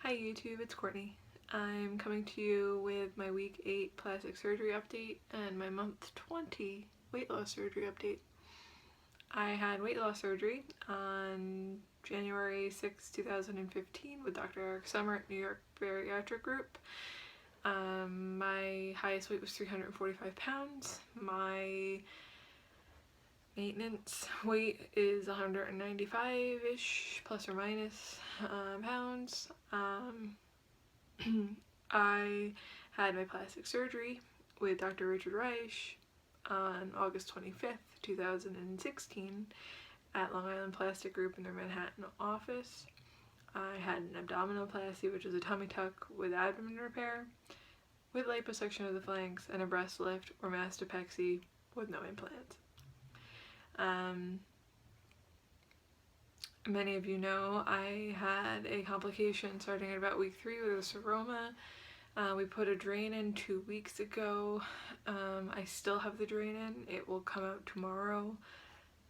Hi YouTube, it's Courtney. I'm coming to you with my week 8 plastic surgery update and my month 20 weight loss surgery update. I had weight loss surgery on January 6, 2015 with Dr. Sommer at New York Bariatric Group. My highest weight was 345 pounds. My maintenance weight is 195-ish, plus or minus pounds. I had my plastic surgery with Dr. Reish on August 25th, 2016 at Long Island Plastic Group in their Manhattan office. I had an abdominoplasty, which is a tummy tuck with abdomen repair, with liposuction of the flanks, and a breast lift or mastopexy with no implants. Many of you know I had a complication starting at about week 3 with a seroma. We put a drain in 2 weeks ago. I still have the drain in. It will come out tomorrow.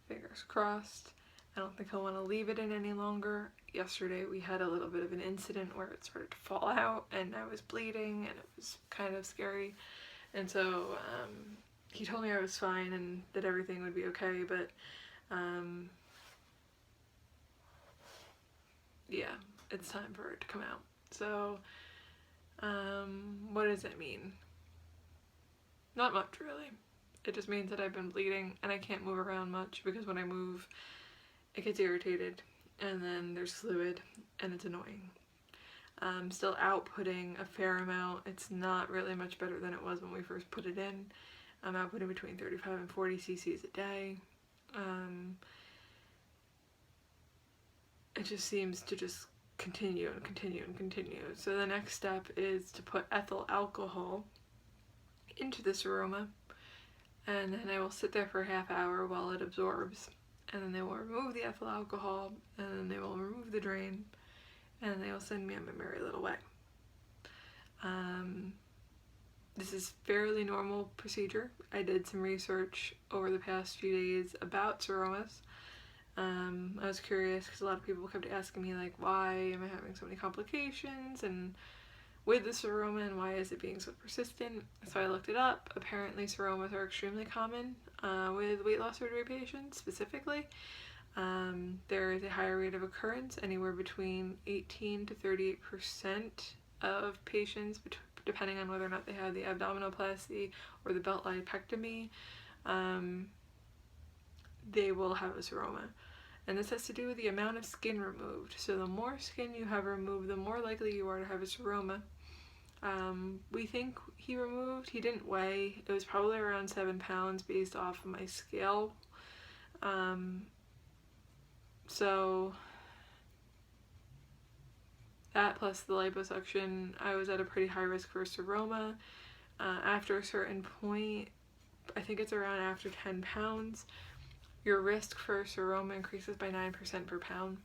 Fingers crossed. I don't think I'll want to leave it in any longer. Yesterday we had a little bit of an incident where it started to fall out and I was bleeding and it was kind of scary. And so he told me I was fine and that everything would be okay, but yeah, it's time for it to come out. So, what does it mean? Not much, really. It just means that I've been bleeding and I can't move around much because when I move, it gets irritated and then there's fluid and it's annoying. I'm still outputting a fair amount. It's not really much better than it was when we first put it in. I'm outputting between 35 and 40 cc's a day. It just seems to just continue and continue and continue. So the next step is to put ethyl alcohol into the seroma, and then I will sit there for a half hour while it absorbs, and then they will remove the ethyl alcohol, and then they will remove the drain, and then they will send me on my merry little way. This is fairly normal procedure. I did some research over the past few days about seromas. I was curious because a lot of people kept asking me like, why am I having so many complications and with the seroma and why is it being so persistent? So I looked it up. Apparently seromas are extremely common with weight loss surgery patients specifically. There is a higher rate of occurrence, anywhere between 18 to 38% of patients, depending on whether or not they have the abdominoplasty or the belt lipectomy. They will have a seroma. And this has to do with the amount of skin removed. So the more skin you have removed, the more likely you are to have a seroma. We think he didn't weigh, it was probably around 7 pounds based off of my scale. So that plus the liposuction, I was at a pretty high risk for a seroma. After a certain point, I think it's around after 10 pounds, your risk for seroma increases by 9% per pound.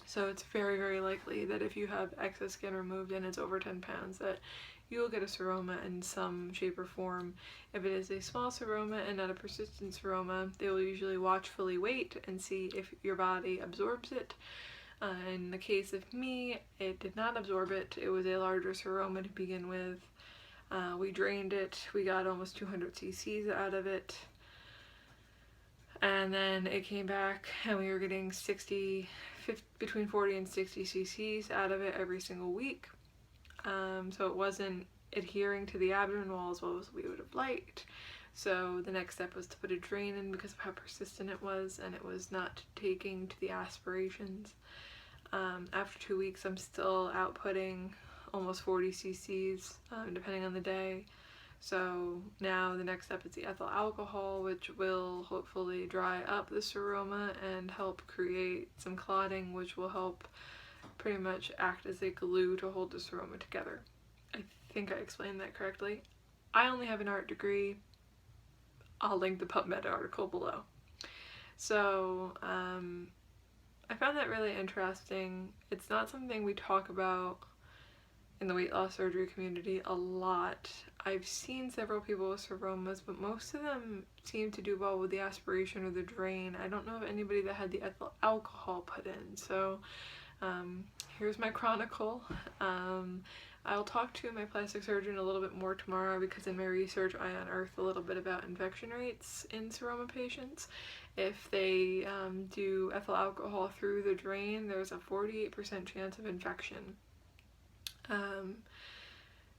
So it's very, very likely that if you have excess skin removed and it's over 10 pounds that you will get a seroma in some shape or form. If it is a small seroma and not a persistent seroma, they will usually watchfully wait and see if your body absorbs it. In the case of me, it did not absorb it. It was a larger seroma to begin with. We drained it. We got almost 200 cc's out of it. And then it came back and we were getting between 40 and 60 cc's out of it every single week. So it wasn't adhering to the abdomen wall as well as we would have liked. So the next step was to put a drain in because of how persistent it was, and it was not taking to the aspirations. After 2 weeks, I'm still outputting almost 40 cc's depending on the day. So now the next step is the ethyl alcohol, which will hopefully dry up the seroma and help create some clotting, which will help pretty much act as a glue to hold the seroma together. I think I explained that correctly. I only have an art degree. I'll link the PubMed article below. So I found that really interesting. It's not something we talk about in the weight loss surgery community a lot. I've seen several people with seromas, but most of them seem to do well with the aspiration or the drain. I don't know of anybody that had the ethyl alcohol put in. So here's my chronicle. I'll talk to my plastic surgeon a little bit more tomorrow because in my research I unearthed a little bit about infection rates in seroma patients. If they do ethyl alcohol through the drain, there's a 48% chance of infection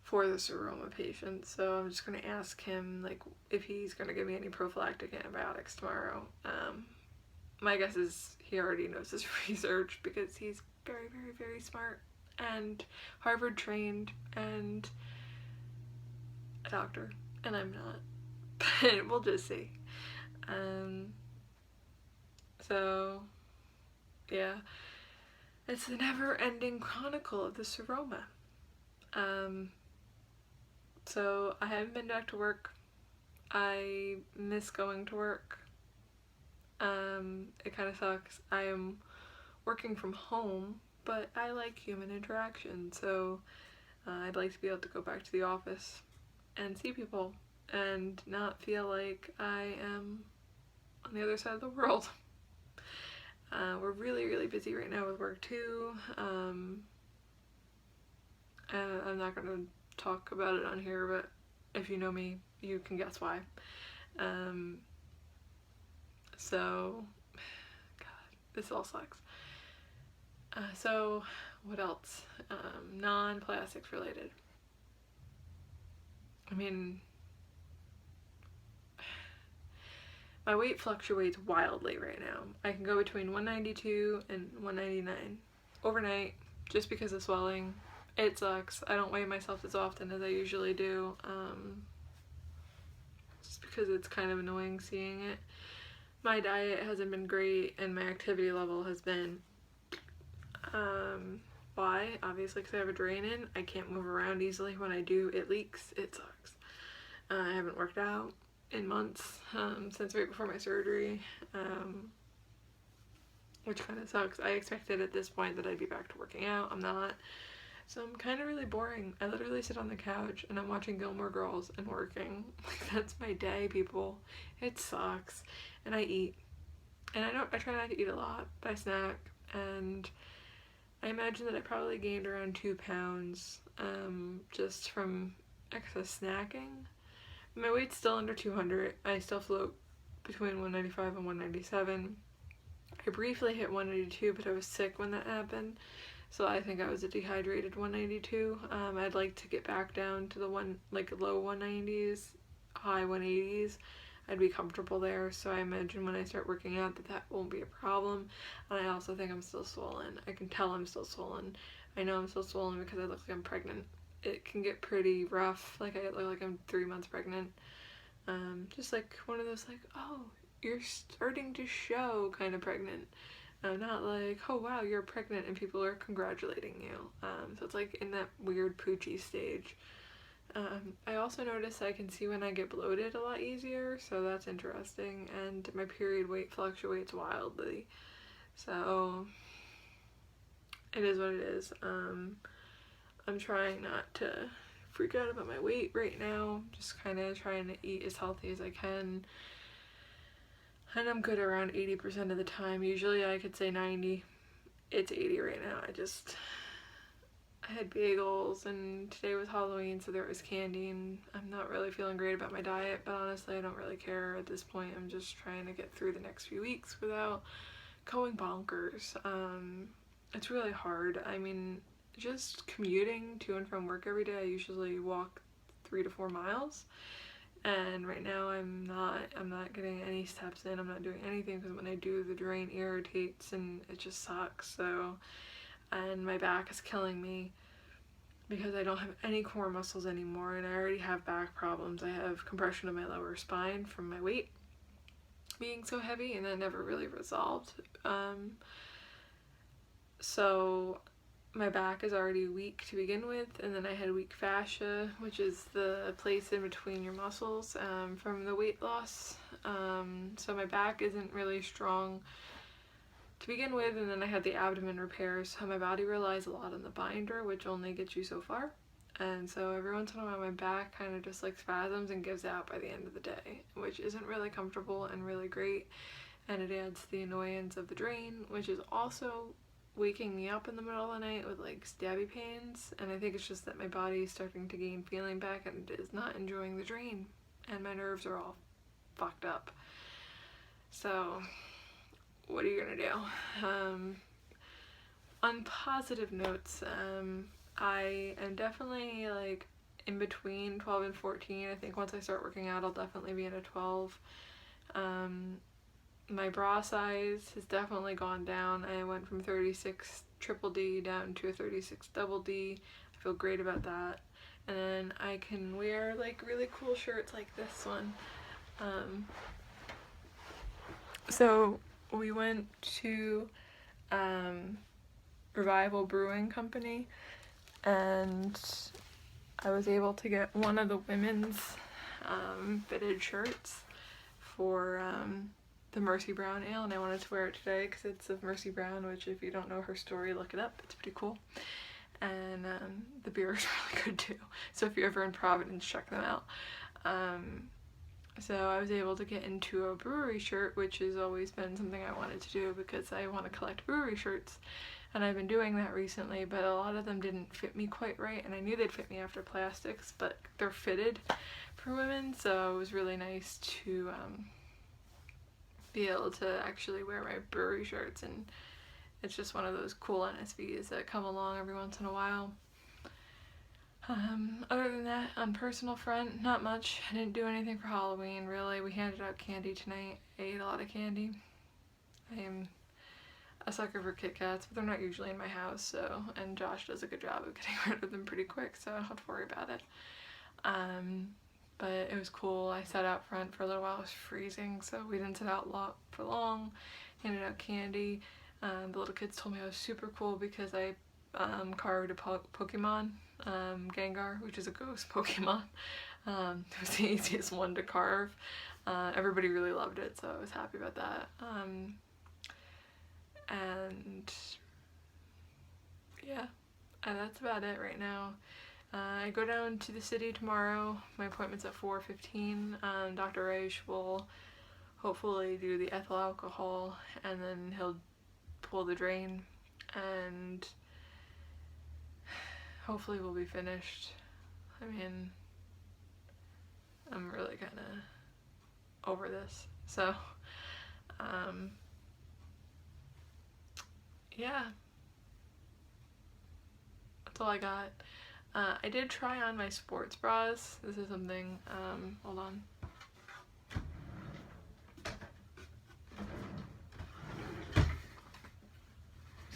for the seroma patient. So I'm just going to ask him like if he's going to give me any prophylactic antibiotics tomorrow. My guess is he already knows his research because he's very, very, very smart and Harvard trained and a doctor, and I'm not. But we'll just see. So yeah, it's the never-ending chronicle of the seroma. So I haven't been back to work. I miss going to work. It kind of sucks. I am working from home, but I like human interaction, so I'd like to be able to go back to the office and see people and not feel like I am on the other side of the world. We're really, really busy right now with work too. And I'm not going to talk about it on here, but if you know me, you can guess why. So, God, this all sucks. So, what else? Non-plastics related. I mean, my weight fluctuates wildly right now. I can go between 192 and 199 overnight just because of swelling. It sucks. I don't weigh myself as often as I usually do, just because it's kind of annoying seeing it. My diet hasn't been great and my activity level has been. Why? Obviously because I have a drain in. I can't move around easily. When I do, it leaks. It sucks. I haven't worked out in months, since right before my surgery, which kind of sucks. I expected at this point that I'd be back to working out. I'm not. So I'm kind of really boring. I literally sit on the couch and I'm watching Gilmore Girls and working. Like, that's my day, people. It sucks. And I eat. And I try not to eat a lot, but I snack. And I imagine that I probably gained around 2 pounds, just from excess snacking. My weight's still under 200. I still float between 195 and 197. I briefly hit 192, but I was sick when that happened. So I think I was a dehydrated 192. I'd like to get back down to the low 190s, high 180s. I'd be comfortable there. So I imagine when I start working out that won't be a problem. And I also think I'm still swollen. I can tell I'm still swollen. I know I'm still swollen because I look like I'm pregnant. It can get pretty rough. Like I look like I'm 3 months pregnant. Just like one of those like, oh, you're starting to show kind of pregnant. Not like, oh wow, you're pregnant and people are congratulating you. So it's like in that weird poochy stage. I also notice I can see when I get bloated a lot easier, so that's interesting. And my period weight fluctuates wildly. So it is what it is. I'm trying not to freak out about my weight right now. Just kind of trying to eat as healthy as I can. And I'm good around 80% of the time. Usually I could say 90. It's 80 right now. I had bagels and today was Halloween, so there was candy, and I'm not really feeling great about my diet, but honestly I don't really care at this point. I'm just trying to get through the next few weeks without going bonkers. It's really hard. I mean, just commuting to and from work every day, I usually walk 3 to 4 miles. And right now I'm not getting any steps in. I'm not doing anything because when I do, the drain irritates and it just sucks. So, and my back is killing me because I don't have any core muscles anymore, and I already have back problems. I have compression of my lower spine from my weight being so heavy, and that never really resolved. So my back is already weak to begin with, and then I had weak fascia, which is the place in between your muscles, from the weight loss. So my back isn't really strong to begin with, and then I had the abdomen repairs, so my body relies a lot on the binder, which only gets you so far. And so every once in a while my back kind of just like spasms and gives out by the end of the day, which isn't really comfortable and really great, and it adds to the annoyance of the drain, which is also waking me up in the middle of the night with like stabby pains, and I think it's just that my body is starting to gain feeling back and is not enjoying the drain, and my nerves are all fucked up. So what are you gonna do? On positive notes, I am definitely like in between 12 and 14. I think once I start working out, I'll definitely be in a 12. My bra size has definitely gone down. I went from 36 triple D down to a 36 double D. I feel great about that. And then I can wear like really cool shirts like this one. So we went to Revival Brewing Company, and I was able to get one of the women's fitted shirts for the Mercy Brown Ale, and I wanted to wear it today because it's of Mercy Brown, which if you don't know her story, look it up, it's pretty cool. And the beer is really good too, so if you're ever in Providence, check them out. So I was able to get into a brewery shirt, which has always been something I wanted to do because I want to collect brewery shirts, and I've been doing that recently, but a lot of them didn't fit me quite right, and I knew they'd fit me after plastics, but they're fitted for women, so it was really nice to be able to actually wear my brewery shirts, and it's just one of those cool NSVs that come along every once in a while. Other than that, on personal front, not much. I didn't do anything for Halloween, really. We handed out candy tonight. I ate a lot of candy. I am a sucker for Kit Kats, but they're not usually in my house, so, and Josh does a good job of getting rid of them pretty quick, so I don't have to worry about it. But it was cool. I sat out front for a little while. It was freezing, so we didn't sit out for long. Handed out candy. The little kids told me I was super cool because I carved a Pokemon, Gengar, which is a ghost Pokemon. It was the easiest one to carve. Everybody really loved it, so I was happy about that. And yeah, that's about it right now. I go down to the city tomorrow. My appointment's at 4:15. Dr. Reish will hopefully do the ethyl alcohol, and then he'll pull the drain, and hopefully we'll be finished. I mean, I'm really kind of over this, so yeah, that's all I got. I did try on my sports bras. This is something, hold on.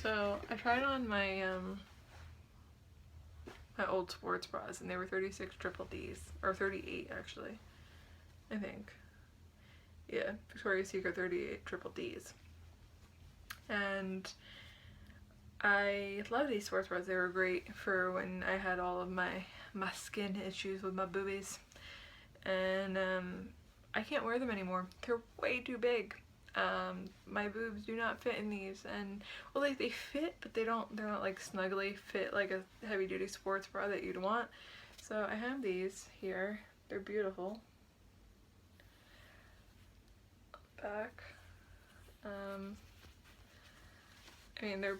So I tried on my my old sports bras, and they were 36 triple Ds, or 38 actually, I think. Yeah, Victoria's Secret 38 triple Ds. And I love these sports bras. They were great for when I had all of my skin issues with my boobies. And I can't wear them anymore. They're way too big. My boobs do not fit in these, and well, like, they fit, but they're not like snugly fit like a heavy duty sports bra that you'd want. So I have these here. They're beautiful. Back. I mean, they're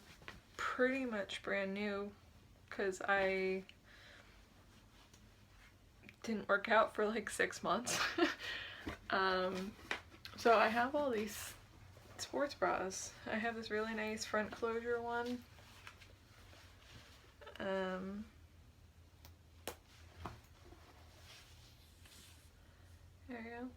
pretty much brand new because I didn't work out for like 6 months. So I have all these sports bras. I have this really nice front closure one. There you go.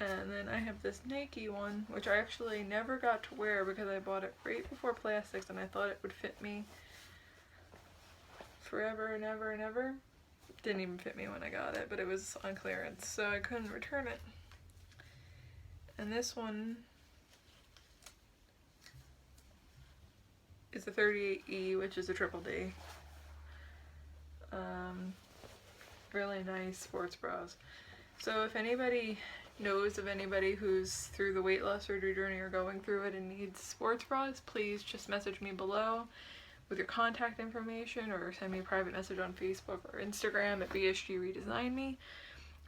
And then I have this Nike one, which I actually never got to wear because I bought it right before plastics, and I thought it would fit me forever and ever and ever. Didn't even fit me when I got it, but it was on clearance, so I couldn't return it. And this one is the 38E, which is a triple D. Really nice sports bras. So if anybody knows of anybody who's through the weight loss surgery journey or going through it and needs sports bras, please just message me below with your contact information, or send me a private message on Facebook or Instagram at vsgredesignme,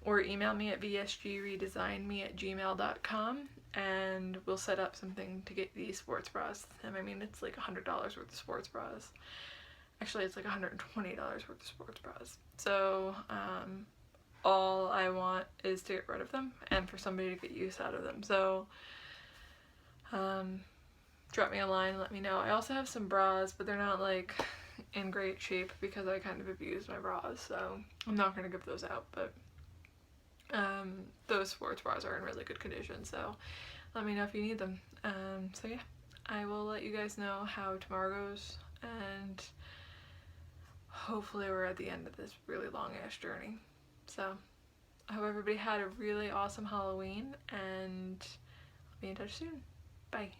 or email me at vsgredesignme@gmail.com, and we'll set up something to get these sports bras. And I mean, it's like $100 worth of sports bras. Actually, it's like $120 worth of sports bras. So all I want is to get rid of them and for somebody to get use out of them. So drop me a line, let me know. I also have some bras, but they're not like in great shape because I kind of abused my bras, so I'm not going to give those out, but those sports bras are in really good condition, so let me know if you need them. So yeah, I will let you guys know how tomorrow goes, and hopefully we're at the end of this really long ass journey. So I hope everybody had a really awesome Halloween, and I'll be in touch soon. Bye.